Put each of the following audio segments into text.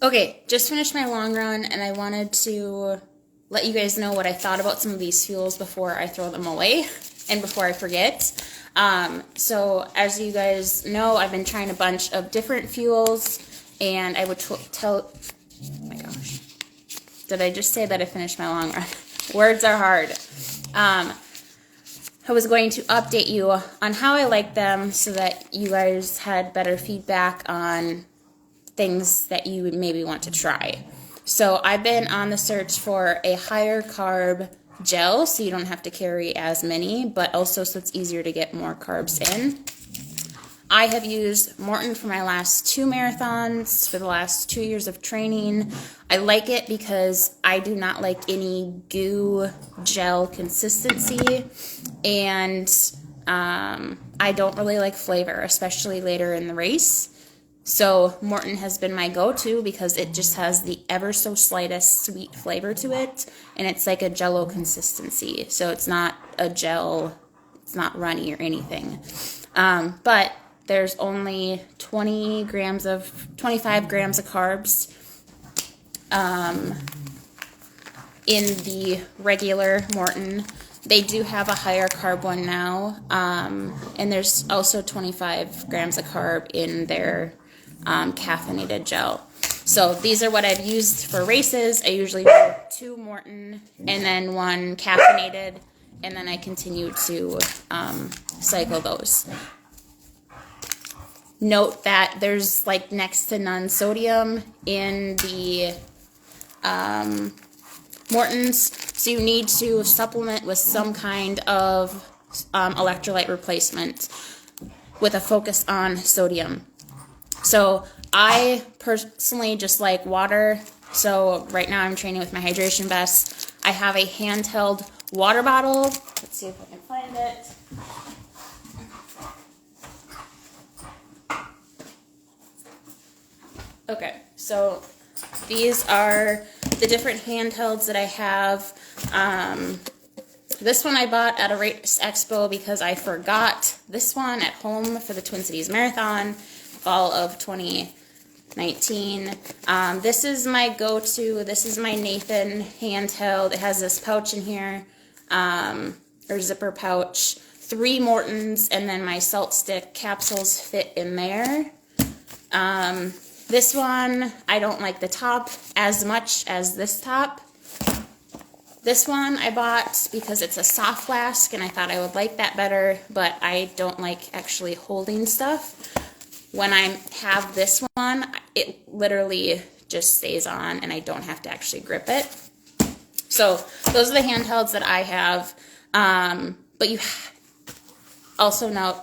Okay, just finished my long run, and I wanted to let you guys know what I thought about some of these fuels before I throw them away and before I forget. So as you guys know, I've been trying a bunch of different fuels, and I would tell, oh my gosh, did I just say that I finished my long run? Words are hard. I was going to update you on how I like them so that you guys had better feedback on things that you would maybe want to try. So I've been on the search for a higher carb gel so you don't have to carry as many, but also so it's easier to get more carbs in. I have used Maurten for my last 2 marathons, for the last 2 years of training. I like it because I do not like any goo gel consistency, and I don't really like flavor, especially later in the race. So Maurten has been my go-to because it just has the ever so slightest sweet flavor to it, and it's like a Jell-O consistency. So it's not a gel, it's not runny or anything. But there's only 25 grams of carbs in the regular Maurten. They do have a higher carb one now, and there's also 25 grams of carb in their caffeinated gel. So these are what I've used for races. I usually do 2 Maurten and then 1 caffeinated, and then I continue to cycle those. Note that there's like next to none sodium in the Maurten's, so you need to supplement with some kind of electrolyte replacement with a focus on sodium. So I personally just like water. So right now I'm training with my hydration vest. I have a handheld water bottle. Let's see if I can find it. Okay, so these are the different handhelds that I have. This one I bought at a race expo because I forgot this one at home for the Twin Cities Marathon, fall of 2019. This is my go-to. This is my Nathan handheld. It has this pouch in here, or zipper pouch, 3 Maurtens, and then my salt stick capsules fit in there. This one, I don't like the top as much as this top. This one I bought because it's a soft flask and I thought I would like that better, but I don't like actually holding stuff. When I have this one, it literally just stays on and I don't have to actually grip it. So those are the handhelds that I have. But you also note,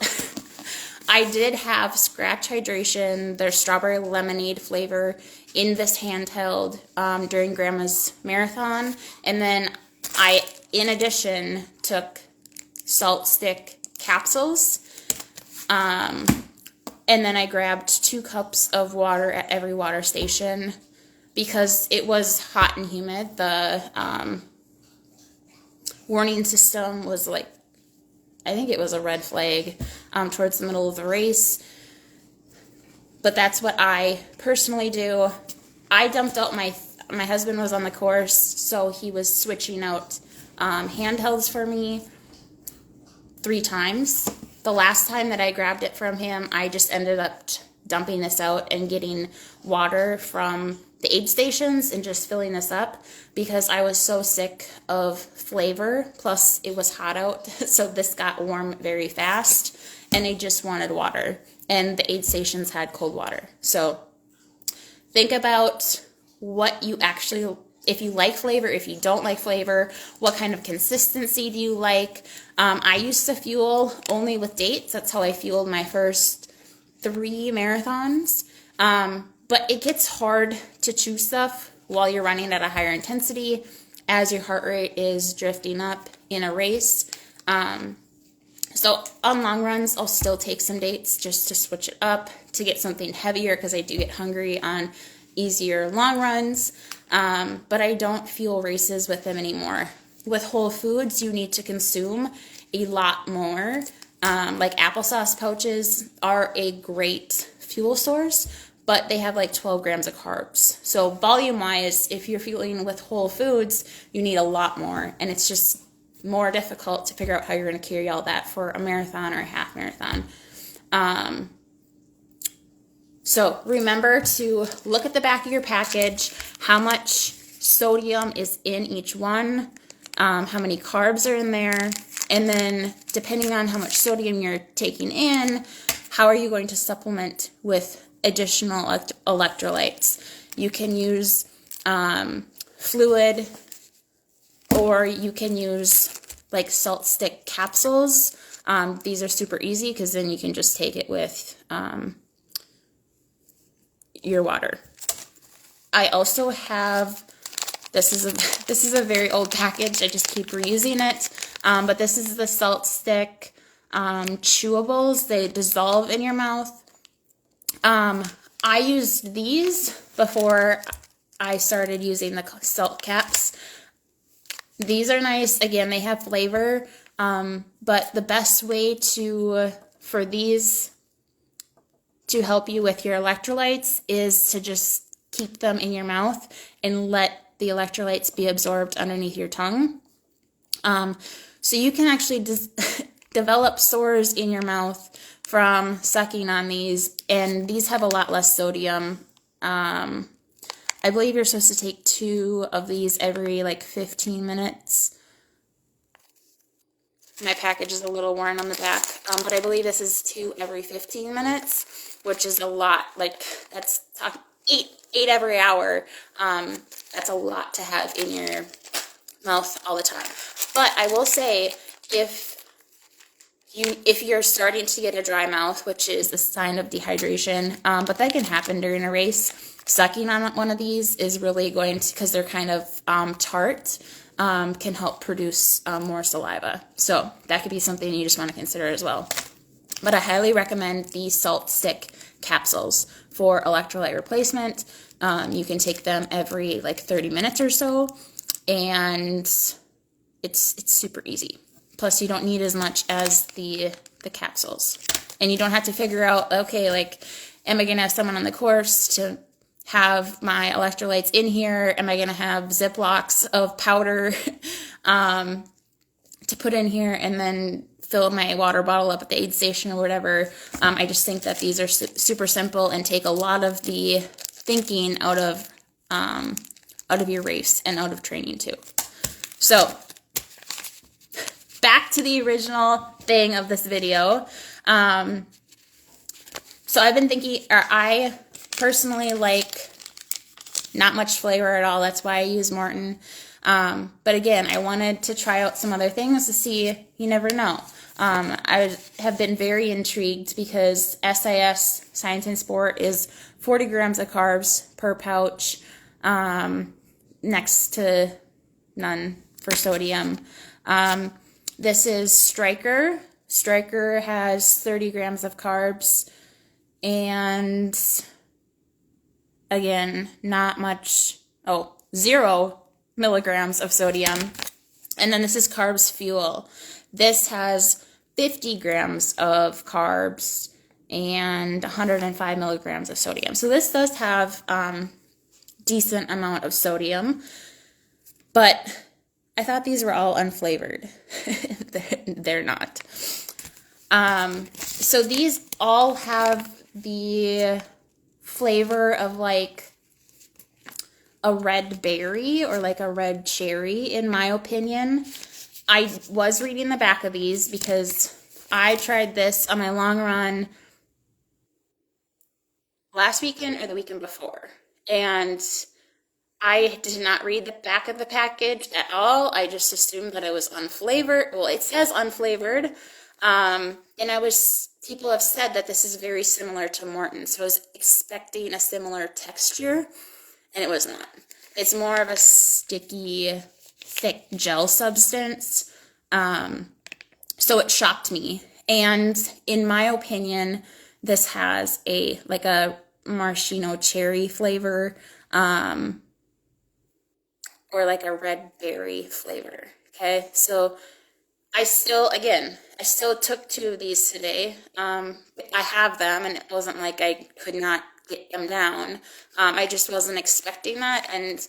I did have Scratch Hydration, their strawberry lemonade flavor, in this handheld during Grandma's marathon. And then I, in addition, took salt stick capsules. And then I grabbed 2 cups of water at every water station because it was hot and humid. The warning system was like, I think it was a red flag towards the middle of the race. But that's what I personally do. I dumped out my husband was on the course, so he was switching out handhelds for me 3 times. The last time that I grabbed it from him, I just ended up dumping this out and getting water from the aid stations and just filling this up because I was so sick of flavor. Plus, it was hot out, so this got warm very fast, and I just wanted water. And the aid stations had cold water. So think about what you actually, if you like flavor, if you don't like flavor, what kind of consistency do you like? I used to fuel only with dates. That's how I fueled my first 3 marathons. But it gets hard to chew stuff while you're running at a higher intensity as your heart rate is drifting up in a race. So on long runs, I'll still take some dates just to switch it up to get something heavier because I do get hungry on easier long runs. But I don't fuel races with them anymore. With Whole Foods, you need to consume a lot more. Like applesauce pouches are a great fuel source, but they have like 12 grams of carbs. So volume-wise, if you're fueling with whole foods, you need a lot more, and it's just more difficult to figure out how you're going to carry all that for a marathon or a half marathon. So remember to look at the back of your package, how much sodium is in each one, how many carbs are in there, and then depending on how much sodium you're taking in, how are you going to supplement with additional electrolytes? You can use fluid, or you can use like salt stick capsules. These are super easy because then you can just take it with your water. I also have, this is a very old package. I just keep reusing it. But this is the salt stick chewables. They dissolve in your mouth. I used these before I started using the salt caps. These are nice. Again, they have flavor. But the best way for these to help you with your electrolytes is to just keep them in your mouth and let the electrolytes be absorbed underneath your tongue. So you can actually develop sores in your mouth from sucking on these, and these have a lot less sodium. I believe you're supposed to take 2 of these every like 15 minutes. My package is a little worn on the back, but I believe this is 2 every 15 minutes, which is a lot. Like, that's 8 every hour. That's a lot to have in your mouth all the time. But I will say, if you're starting to get a dry mouth, which is a sign of dehydration, but that can happen during a race, sucking on one of these is really going to, because they're kind of tart, can help produce more saliva. So that could be something you just want to consider as well. But I highly recommend the salt stick capsules for electrolyte replacement. You can take them every like 30 minutes or so, and it's super easy. Plus, you don't need as much as the capsules. And you don't have to figure out, okay, like, am I going to have someone on the course to have my electrolytes in here? Am I going to have Ziplocs of powder to put in here and then fill my water bottle up at the aid station or whatever? I just think that these are super simple and take a lot of the thinking out of your race and out of training too. So back to the original thing of this video. So I've been thinking, or I personally like not much flavor at all. That's why I use Maurten. But again, I wanted to try out some other things to see. You never know. I have been very intrigued because SIS, Science and Sport, is 40 grams of carbs per pouch, next to none for sodium. This is Stryker. Stryker has 30 grams of carbs, and again, not much, 0 milligrams of sodium. And then this is Carbs Fuel. This has 50 grams of carbs and 105 milligrams of sodium. So this does have decent amount of sodium, but I thought these were all unflavored. They're not. So these all have the flavor of like a red berry or like a red cherry, in my opinion. I was reading the back of these because I tried this on my long run last weekend or the weekend before, and I did not read the back of the package at all. I just assumed that it was unflavored. Well, it says unflavored. And people have said that this is very similar to Maurten, so I was expecting a similar texture, and it was not. It's more of a sticky, thick gel substance. So it shocked me. And in my opinion, this has a maraschino cherry flavor, or like a red berry flavor. Okay, so I still took 2 of these today. I have them, and it wasn't like I could not get them down. I just wasn't expecting that, and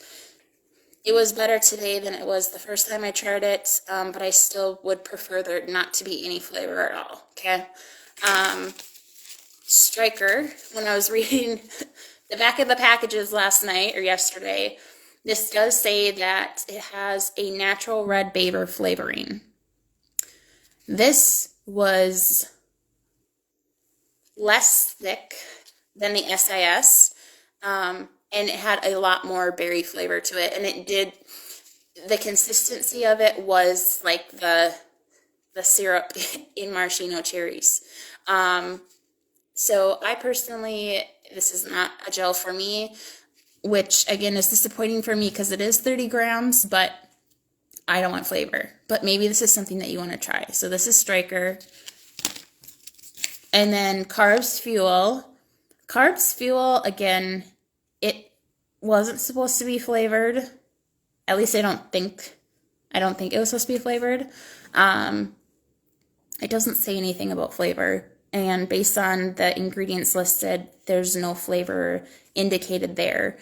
it was better today than it was the first time I tried it, but I still would prefer there not to be any flavor at all, okay? Stryker, when I was reading the back of the packages last night or yesterday, this does say that it has a natural red Baber flavoring. This was less thick than the SIS, and it had a lot more berry flavor to it, and the consistency of it was like the syrup in maraschino cherries. So I personally, this is not a gel for me, which again is disappointing for me because it is 30 grams, but I don't want flavor. But maybe this is something that you want to try. So this is Stryker. And then Carbs Fuel. Carbs Fuel, again, it wasn't supposed to be flavored. At least I don't think it was supposed to be flavored. It doesn't say anything about flavor. And based on the ingredients listed, there's no flavor indicated there.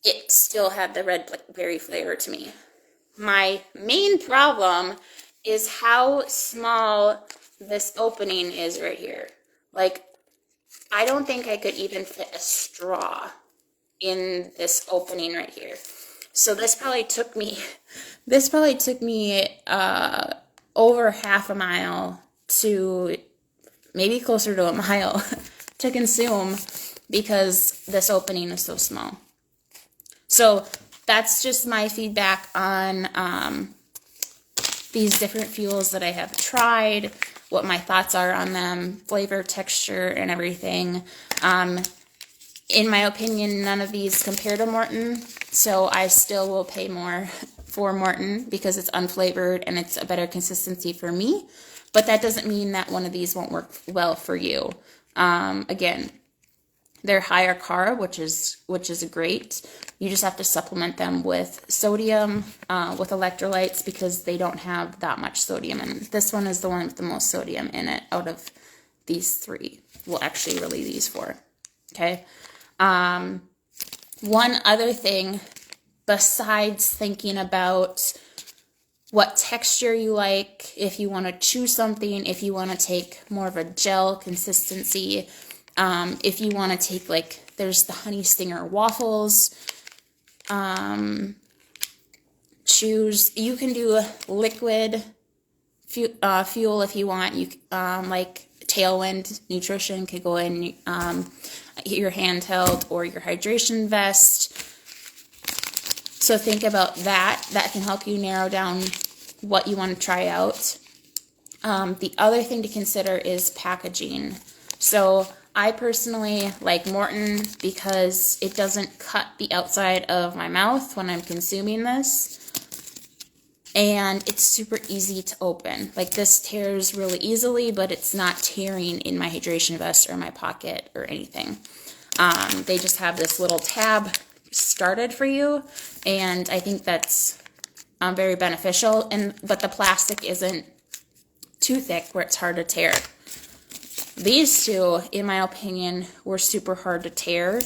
It still had the red berry flavor to me. My main problem is how small this opening is right here. Like, I don't think I could even fit a straw in this opening right here. So this probably took me over half a mile to maybe closer to a mile to consume because this opening is so small. So that's just my feedback on these different fuels that I have tried, what my thoughts are on them, flavor, texture, and everything. In my opinion, none of these compare to Morton, so I still will pay more for Morton because it's unflavored and it's a better consistency for me. But that doesn't mean that one of these won't work well for you. Again, they're higher carb, which is great. You just have to supplement them with sodium, with electrolytes, because they don't have that much sodium. And this one is the one with the most sodium in it out of these three. Well, actually, really these four. Okay. One other thing, besides thinking about what texture you like, if you want to chew something, if you want to take more of a gel consistency, if you want to take, like, there's the Honey Stinger waffles, choose, you can do liquid fuel if you want. You like Tailwind Nutrition could go in your handheld or your hydration vest. So think about that. That can help you narrow down what you want to try out. The other thing to consider is packaging. So I personally like Morton because it doesn't cut the outside of my mouth when I'm consuming this. And it's super easy to open. Like, this tears really easily, but it's not tearing in my hydration vest or my pocket or anything. They just have this little tab started for you, and I think that's very beneficial. But the plastic isn't too thick where it's hard to tear. These two, in my opinion, were super hard to tear.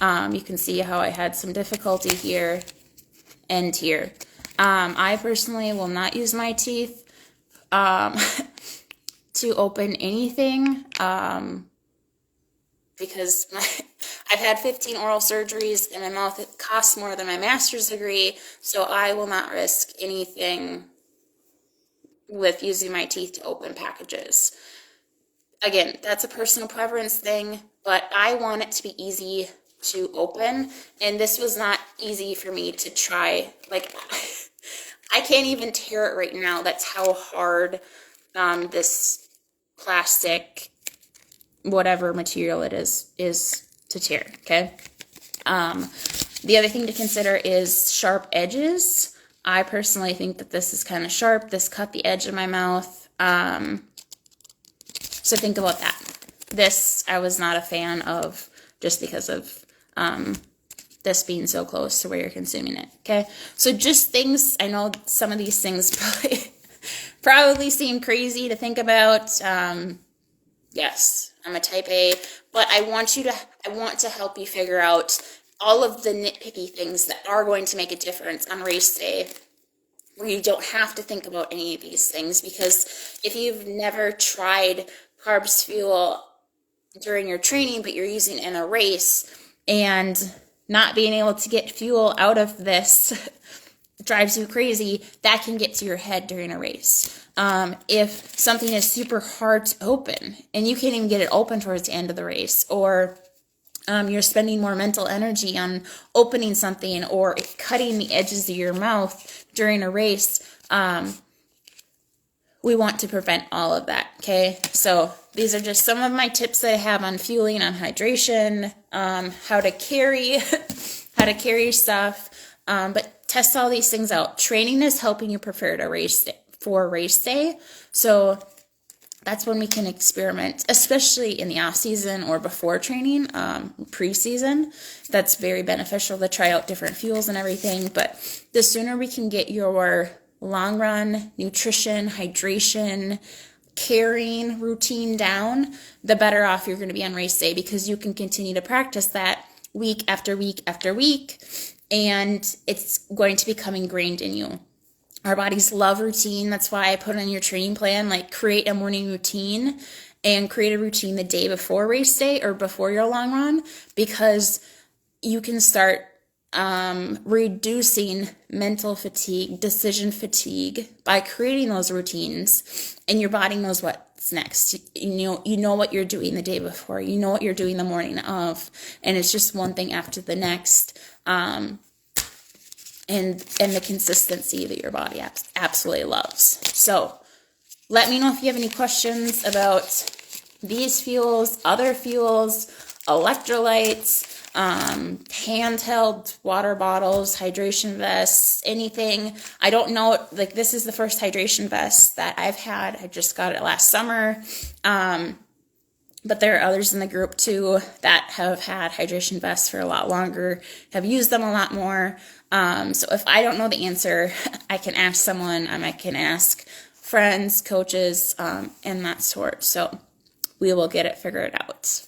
You can see how I had some difficulty here and here. I personally will not use my teeth to open anything because I've had 15 oral surgeries and my mouth costs more than my master's degree, so I will not risk anything with using my teeth to open packages. Again, that's a personal preference thing, but I want it to be easy to open, and this was not easy for me to try. Like, I can't even tear it right now. That's how hard this plastic, whatever material it is to tear, okay? The other thing to consider is sharp edges. I personally think that this is kind of sharp. This cut the edge of my mouth. So think about that. This I was not a fan of just because of this being so close to where you're consuming it, okay? So just things, I know some of these things probably probably seem crazy to think about. Yes, I'm a type A, but I want to help you figure out all of the nitpicky things that are going to make a difference on race day, where you don't have to think about any of these things. Because if you've never tried carbs fuel during your training, but you're using it in a race, and not being able to get fuel out of this drives you crazy, that can get to your head during a race. If something is super hard to open and you can't even get it open towards the end of the race, or you're spending more mental energy on opening something or cutting the edges of your mouth during a race, we want to prevent all of that, okay? So these are just some of my tips that I have on fueling, on hydration, how to carry, how to carry stuff, but test all these things out. Training is helping you prepare to race day, for race day, so that's when we can experiment, especially in the off season or before training, pre-season. That's very beneficial to try out different fuels and everything, but the sooner we can get your long run nutrition, hydration, carrying routine down, the better off you're going to be on race day, because you can continue to practice that week after week after week, and it's going to become ingrained in you. Our bodies love routine. That's why I put on your training plan, like create a morning routine and create a routine the day before race day or before your long run, because you can start reducing mental fatigue, decision fatigue by creating those routines, and your body knows what's next. You know what you're doing the day before, you know what you're doing the morning of, and it's just one thing after the next. And the consistency that your body absolutely loves. So let me know if you have any questions about these fuels, other fuels, electrolytes, handheld water bottles, hydration vests, anything. I don't know, like this is the first hydration vest that I've had. I just got it last summer. But there are others in the group too that have had hydration vests for a lot longer, have used them a lot more. So if I don't know the answer, I can ask someone, I can ask friends, coaches, and that sort. So we will get it figured out.